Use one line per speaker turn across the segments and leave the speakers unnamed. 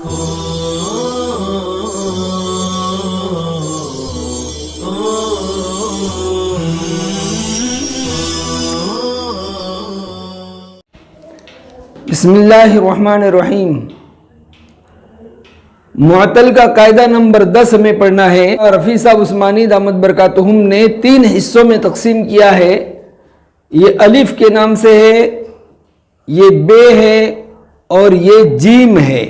بسم اللہ الرحمن الرحیم۔ معطل کا قاعدہ نمبر 10 ہمیں پڑھنا ہے۔ رفیع صاحب عثمانی دامت برکاتہم نے 3 حصوں میں تقسیم کیا ہے۔ یہ الف کے نام سے ہے، یہ بے ہے اور یہ جیم ہے۔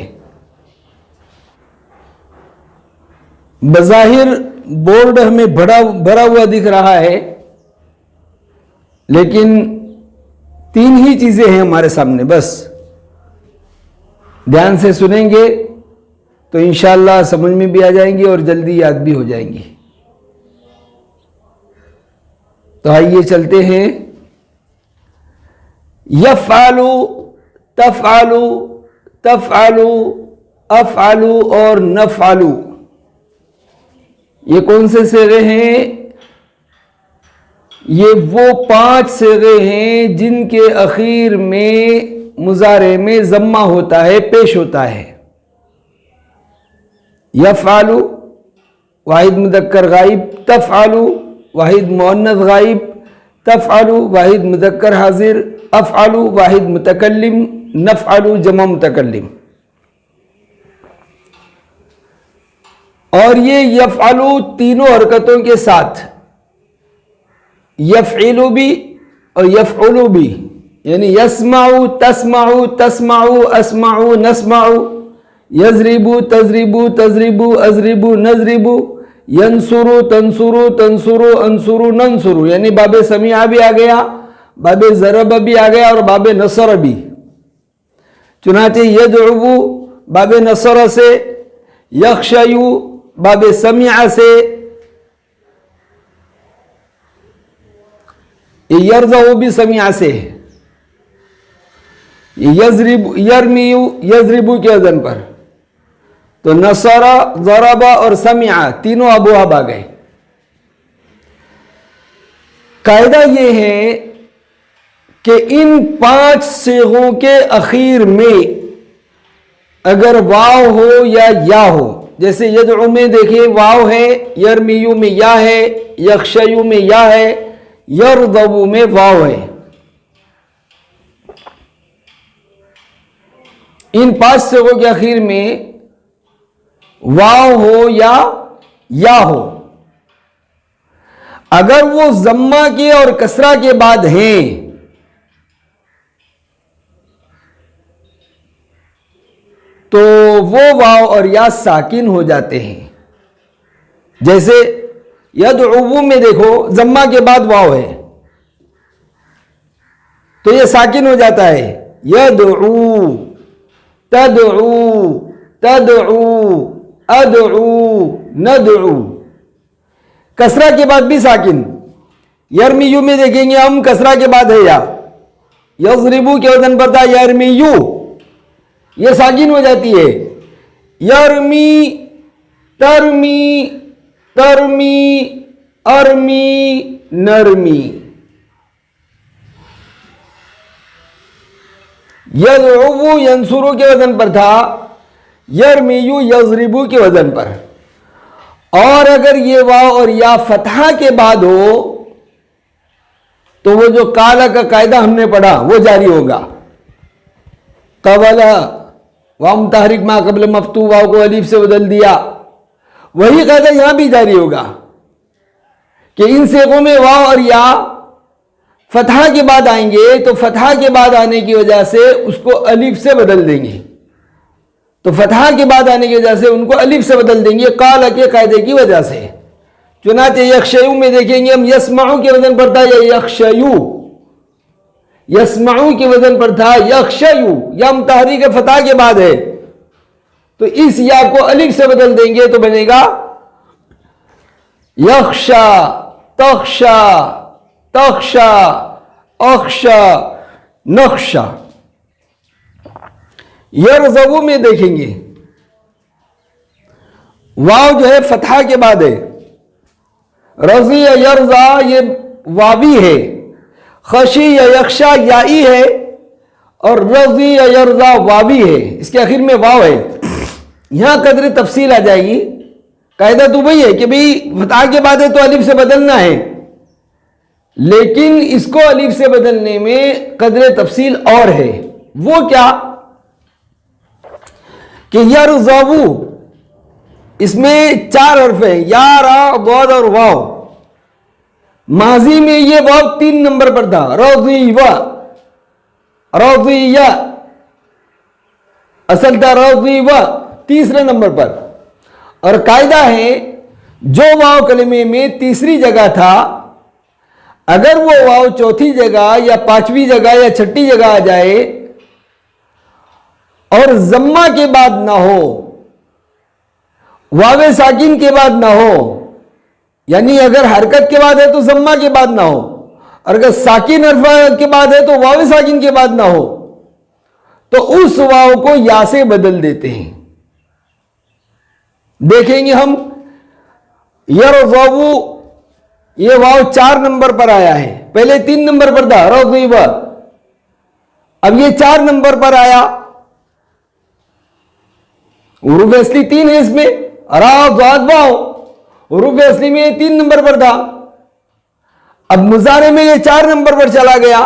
بظاہر بورڈ ہمیں بھرا ہوا دکھ رہا ہے، لیکن 3 ہی چیزیں ہیں ہمارے سامنے۔ بس دھیان سے سنیں گے تو انشاءاللہ سمجھ میں بھی آ جائیں گی اور جلدی یاد بھی ہو جائیں گی۔ تو آئیے چلتے ہیں۔ یفعلو، تفعلو، تفعلو، افعلو اور نفعلو، یہ کون سے صیغے ہیں؟ یہ وہ 5 صیغے ہیں جن کے اخیر میں مضارع میں ضمہ ہوتا ہے، پیش ہوتا ہے۔ یفعلو واحد مذکر غائب، تفعلو واحد مؤنث غائب، تفعلو واحد مذکر حاضر، افعلو واحد متکلم، نفعلو جمع متکلم۔ اور یہ یفعلو تینوں حرکتوں کے ساتھ، یفعلو بھی اور یفعلو بھی، یعنی یسمعو، تسمعو، تسمعو، اسمعو، نسمعو، یضربو، تضربو، تضربو، اضربو، نضربو، ینصرو، تنصرو، تنصرو، انصرو، ننصرو، یعنی باب سمیع بھی آ گیا، باب ضرب بھی آ گیا اور باب نصر بھی۔ چنانچہ یدعو باب نصر سے، یخشیو باب سمیع سے، یرضو بھی سمیع سے، یرمیو یضربو کے وزن پر۔ تو نصر، ضرب اور سمع تینوں ابواب آ گئے۔ قاعدہ یہ ہے کہ ان 5 صیغوں کے اخیر میں اگر واو ہو یا یا ہو، جیسے یدعو میں دیکھیں واو ہے، یرمیو میں یا ہے، یخشیو میں یا ہے، یرضو میں واو ہے۔ ان 5 صیغوں کے اخیر میں واو ہو یا ہو، اگر وہ ضمہ کے اور کسرہ کے بعد ہیں تو وہ واو اور یا ساکن ہو جاتے ہیں۔ جیسے یدعو میں دیکھو ضمہ کے بعد واو ہے تو یہ ساکن ہو جاتا ہے، یدعو، تدعو، تدعو، ادعو، ندعو۔ کسرہ کے بعد بھی ساکن۔ یرمیو میں دیکھیں گے ہم کسرہ کے بعد ہے یا، یضربو کے وزن پر تھا یرمیو، یہ ساکن ہو جاتی ہے، یرمی، ترمی، ترمی، ارمی، نرمی۔ یدعو ینصرو کے وزن پر تھا، یرمیو یضربو کے وزن پر۔ اور اگر یہ واو اور یا فتحہ کے بعد ہو تو وہ جو کالا کا قاعدہ ہم نے پڑھا وہ جاری ہوگا۔ قبل واو متحرک ما قبل مفتوح، واو کو الف سے بدل دیا، وہی قاعدہ یہاں بھی جاری ہوگا کہ ان صیغوں میں واو اور یا فتحہ کے بعد آئیں گے تو فتحہ کے بعد آنے کی وجہ سے اس کو الف سے بدل دیں گے، تو فتحہ کے بعد آنے کی وجہ سے ان کو الف سے بدل دیں گے قال کے قاعدے کی وجہ سے۔ چنانچہ یخشیو میں دیکھیں گے ہم یسمعو کے وزن پر تھا یا یخشیو، یسمعو کے وزن پر تھا یخشیو، یا متحرک فتح کے بعد ہے تو اس یا کو الف سے بدل دیں گے تو بنے گا یخشا، تخشا، تخشا، اخشا، نخشا۔ یرضو میں دیکھیں گے واو جو ہے فتحہ کے بعد ہے، رضی یا یرضا یہ واوی ہے، خشی یا یخشا یائی ہے، اور رضی یا یرضا واوی ہے، اس کے آخر میں واو ہے۔ یہاں قدر تفصیل آ جائے گی. قاعدہ تو وہی ہے کہ بھئی فتح کے بعد ہے تو الف سے بدلنا ہے، لیکن اس کو الف سے بدلنے میں قدر تفصیل اور ہے. وہ کیا کہ یرزو، اس میں 4 حرف ہیں، یا، را، ضاد اور واو. ماضی میں یہ واو 3 نمبر پر تھا، رضیوا، رضیہ، اصل تھا رضیوا 3 نمبر پر. اور قاعدہ ہے جو واو کلمے میں تیسری جگہ تھا، اگر وہ واو چوتھی جگہ یا 5ویں جگہ یا 6ٹھی جگہ آ جائے اور ضمہ کے بعد نہ ہو، واو ساکن کے بعد نہ ہو، یعنی اگر حرکت کے بعد ہے تو ضمہ کے بعد نہ ہو، اور اگر ساکن حرف کے بعد ہے تو واو ساکن کے بعد نہ ہو، تو اس واو کو یا سے بدل دیتے ہیں. دیکھیں گے ہم یرزو، یہ واو 4 نمبر پر آیا ہے، پہلے 3 نمبر پر تھا رضیوا، اب یہ 4 نمبر پر آیا. حروف اصلی 3 ہے اس میں، را، ضاد، واو. حروف اصلی میں یہ 3 نمبر پر تھا، اب مضارع میں یہ 4 نمبر پر چلا گیا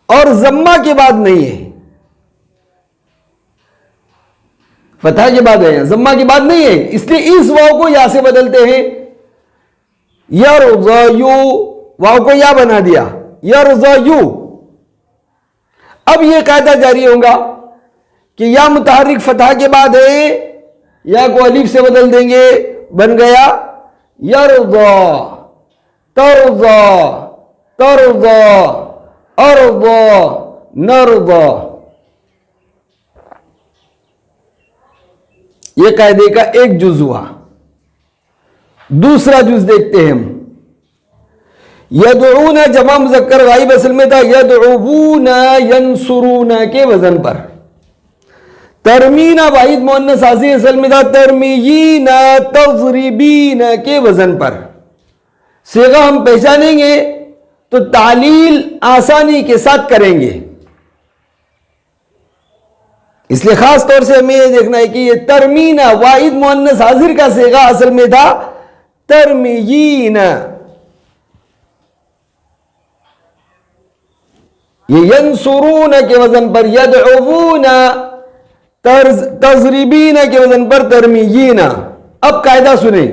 اور ضمہ کے بعد نہیں ہے، فتح کے بعد ہے، ضمہ کے بعد نہیں ہے، اس لیے اس واو کو یا سے بدلتے ہیں. یرزو، واو کو یا بنا دیا، یرزو. اب یہ قاعدہ جاری ہوگا کہ یا متحرک فتح کے بعد ہے، یا کو الف سے بدل دیں گے، بن گیا یرضا، ترضا، ترضا، ارضا، نرضا. یہ قاعدے کا ایک جز ہوا. دوسرا جز دیکھتے ہیں ہم. یدعون جمع مذکر غائب اصل میں تھا یدعون ینصرون کے وزن پر. ترمین واحد مؤنث حاضر اصل میں تھا ترمیین تضربین کے وزن پر. صیغہ ہم پہچانیں گے تو تعلیل آسانی کے ساتھ کریں گے، اس لیے خاص طور سے ہمیں یہ دیکھنا ہے کہ یہ ترمین واحد مؤنث حاضر کا صیغہ اصل میں تھا ترمیین. یہ ینصرون کے وزن پر یدعون، تضربین کے وزن پر ترمیین. اب قاعدہ سنیں،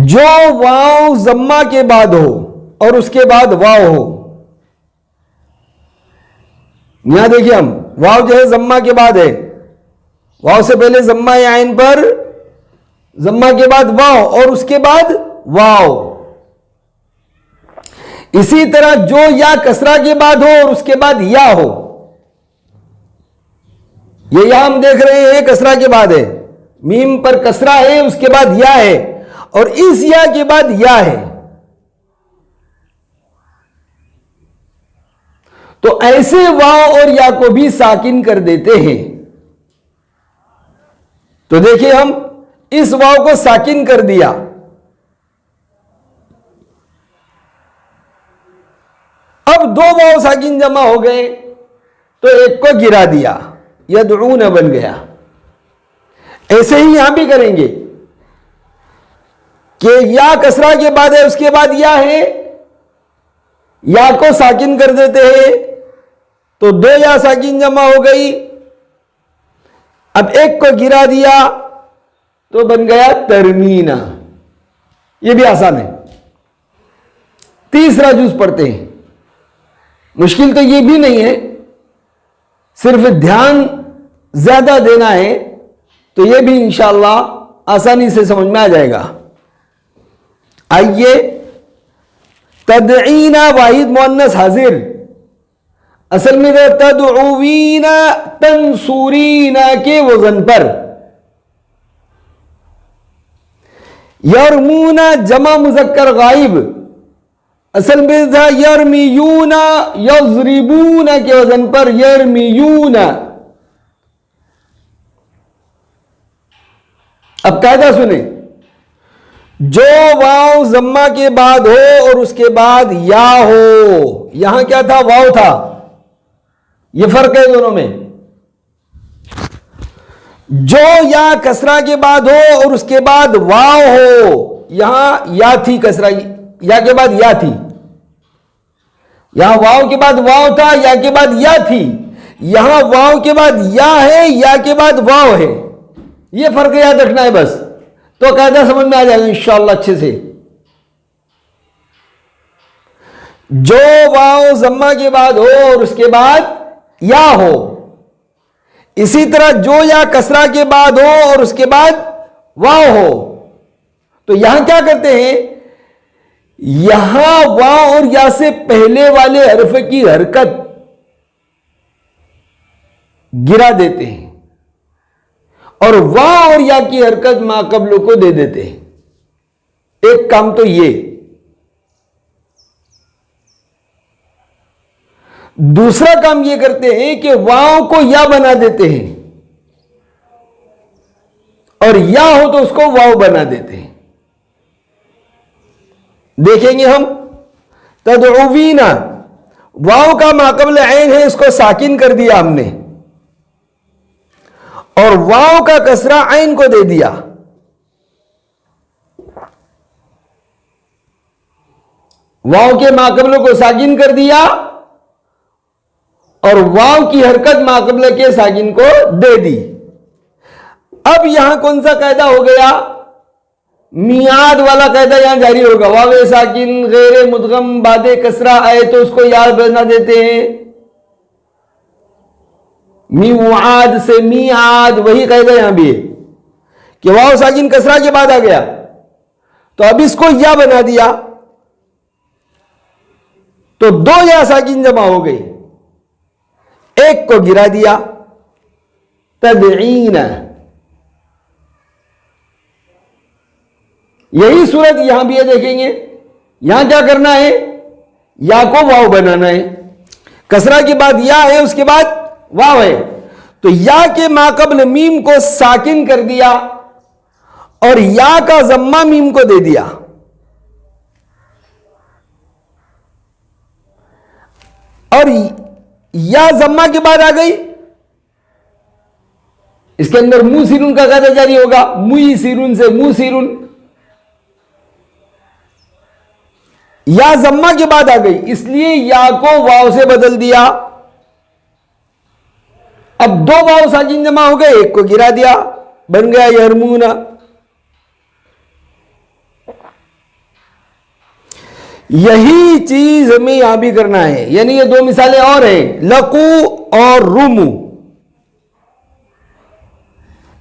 جو واو ضمہ کے بعد ہو اور اس کے بعد واو ہو، یہاں دیکھیں ہم واو جو ہے ضمہ کے بعد ہے، واو سے پہلے ضمہ عین پر، ضمہ کے بعد واو اور اس کے بعد واو. اسی طرح جو یا کسرہ کے بعد ہو اور اس کے بعد یا ہو، یہ یہاں ہم دیکھ رہے ہیں کسرہ کے بعد ہے، میم پر کسرہ ہے، اس کے بعد یا ہے، اور اس یا کے بعد یا ہے، تو ایسے واو اور یا کو بھی ساکن کر دیتے ہیں. تو دیکھیں ہم اس واو کو ساکن کر دیا، اب 2 واو ساکن جمع ہو گئے تو ایک کو گرا دیا، یدعون بن گیا. ایسے ہی یہاں بھی کریں گے کہ یا کسرہ کے بعد ہے، اس کے بعد یا ہے، یا کو ساکن کر دیتے ہیں تو 2 یا ساکن جمع ہو گئی. اب ایک کو گرا دیا تو بن گیا ترمینا. یہ بھی آسان ہے. تیسرا جز پڑھتے ہیں. مشکل تو یہ بھی نہیں ہے، صرف دھیان زیادہ دینا ہے تو یہ بھی انشاءاللہ آسانی سے سمجھ میں آ جائے گا. آئیے تدعینا واحد مؤنث حاضر اصل میں تدعوین تنصرین کے وزن پر. یرمون جمع مذکر غائب اصل میں تھا یرمیون یضربون کے وزن پر یرمیون. اب قاعدہ سنیں، جو واو ضمہ کے بعد ہو اور اس کے بعد یا ہو، یہاں کیا تھا؟ واو تھا. یہ فرق ہے دونوں میں. جو یا کسرہ کے بعد ہو اور اس کے بعد واو ہو. یہاں یا تھی کسرہ، یا کے بعد یا تھی. یہاں واو کے بعد واو تھا، یا کے بعد یا تھی. یہاں واو کے بعد یا ہے، یا کے بعد واو ہے. یہ فرق یاد رکھنا ہے بس، تو قاعدہ سمجھ میں آ جائے گا انشاءاللہ اچھے سے. جو واو ضمہ کے بعد ہو اور اس کے بعد یا ہو، اسی طرح جو یا کسرہ کے بعد ہو اور اس کے بعد واو ہو. تو یہاں کیا کرتے ہیں، یہاں واو اور یا سے پہلے والے حرف کی حرکت گرا دیتے ہیں اور واو اور یا کی حرکت ما قبل کو دے دیتے ہیں. ایک کام تو یہ. دوسرا کام یہ کرتے ہیں کہ واو کو یا بنا دیتے ہیں اور یا ہو تو اس کو واو بنا دیتے ہیں. دیکھیں گے ہم. تدعوین، واو کا ما قبل عین ہے، اس کو ساکن کر دیا ہم نے اور واو کا کسرہ عین کو دے دیا. واو کے ما قبل کو ساکن کر دیا اور واو کی حرکت ما قبل کے ساکن کو دے دی. اب یہاں کون سا قاعدہ ہو گیا، میعاد والا قاعدہ یہاں جاری ہوگا. واو ساکن غیر مدغم بعد کسرہ آئے تو اس کو یاد بنا دیتے ہیں. میعاد سے میعاد، وہی قاعدہ یہاں بھی ہے کہ واو ساکن کسرہ کے بعد آ گیا تو اب اس کو یا بنا دیا تو دو یا ساکن جمع ہو گئی، ایک کو گرا دیا. تدعین، یہی صورت یہاں بھی ہے. دیکھیں گے یہاں کیا کرنا ہے، یا کو واو بنانا ہے. کسرہ کے بعد یا ہے، اس کے بعد واو ہے، تو یا کے ما قبل میم کو ساکن کر دیا اور یا کا ضمہ میم کو دے دیا. اور یا ضمہ کے بعد آ گئی، اس کے اندر منہ سیرون کا قاعدہ جاری ہوگا. منہ سیرون سے منہ سیرون. یا ضمہ کے بعد آ گئی، اس لیے یا کو واو سے بدل دیا. اب دو واو ساکن جمع ہو گئے، ایک کو گرا دیا، بن گیا یرمون. یہی چیز ہمیں یہاں بھی کرنا ہے. یعنی یہ دو مثالیں اور ہیں، لقو اور رومو.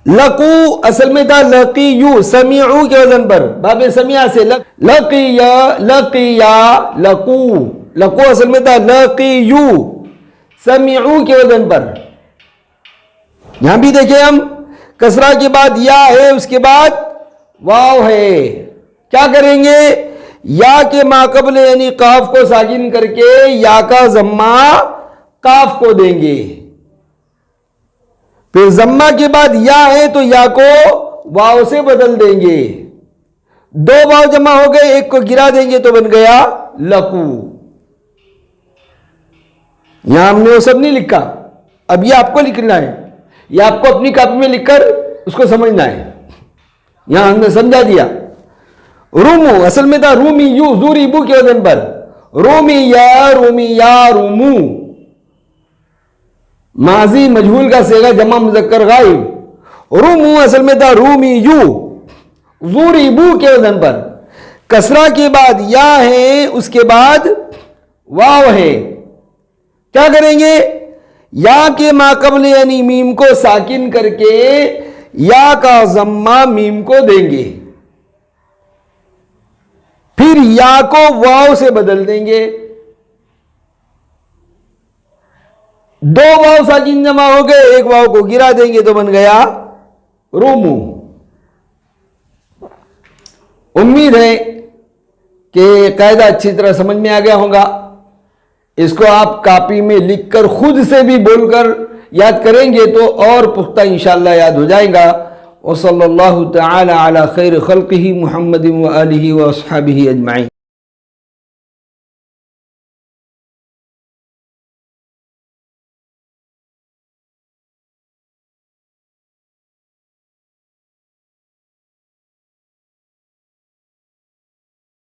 لقو اصل میں تھا لقیو، سمیعو کے وزن پر، باب سمیع سے لقیا لقیا لقو. لقو اصل میں تھا لقیو، سمیعو کے وزن پر. یہاں بھی دیکھیں ہم، کسرہ کے بعد یا ہے، اس کے بعد واو ہے. کیا کریں گے، یا کے ما قبل یعنی قاف کو ساکن کر کے یا کا ضمہ قاف کو دیں گے. پھر ضمہ کے بعد یا ہے تو یا کو واو سے بدل دیں گے. دو واو جمع ہو گئے، ایک کو گرا دیں گے تو بن گیا لقو. یہاں ہم نے وہ سب نہیں لکھا، اب یہ آپ کو لکھنا ہے. یہ آپ کو اپنی کاپی میں لکھ کر اس کو سمجھنا ہے. یہاں ہم نے سمجھا دیا. رومو اصل میں تھا رومی یو، زوری بو کے وزن پر. رومی یا رومو. ماضی مجہول کا صیغہ جمع مذکر غائب. رومو اصل میں تھا رومی یو، زوری بو کے وزن پر. کسرہ کے بعد یا ہے، اس کے بعد واو ہے. کیا کریں گے، یا کے ما قبل یعنی میم کو ساکن کر کے یا کا ضمہ میم کو دیں گے. پھر یا کو واو سے بدل دیں گے. دو واو ساکن جمع ہو گئے، ایک واو کو گرا دیں گے تو بن گیا رومو. امید ہے کہ قاعدہ اچھی طرح سمجھ میں آ گیا ہوگا. اس کو آپ کاپی میں لکھ کر خود سے بھی بول کر یاد کریں گے تو اور پختہ انشاءاللہ یاد ہو جائے گا. وصلی اللہ تعالی علی خیر خلقہ محمد و آلہ و اصحابہ اجمعین.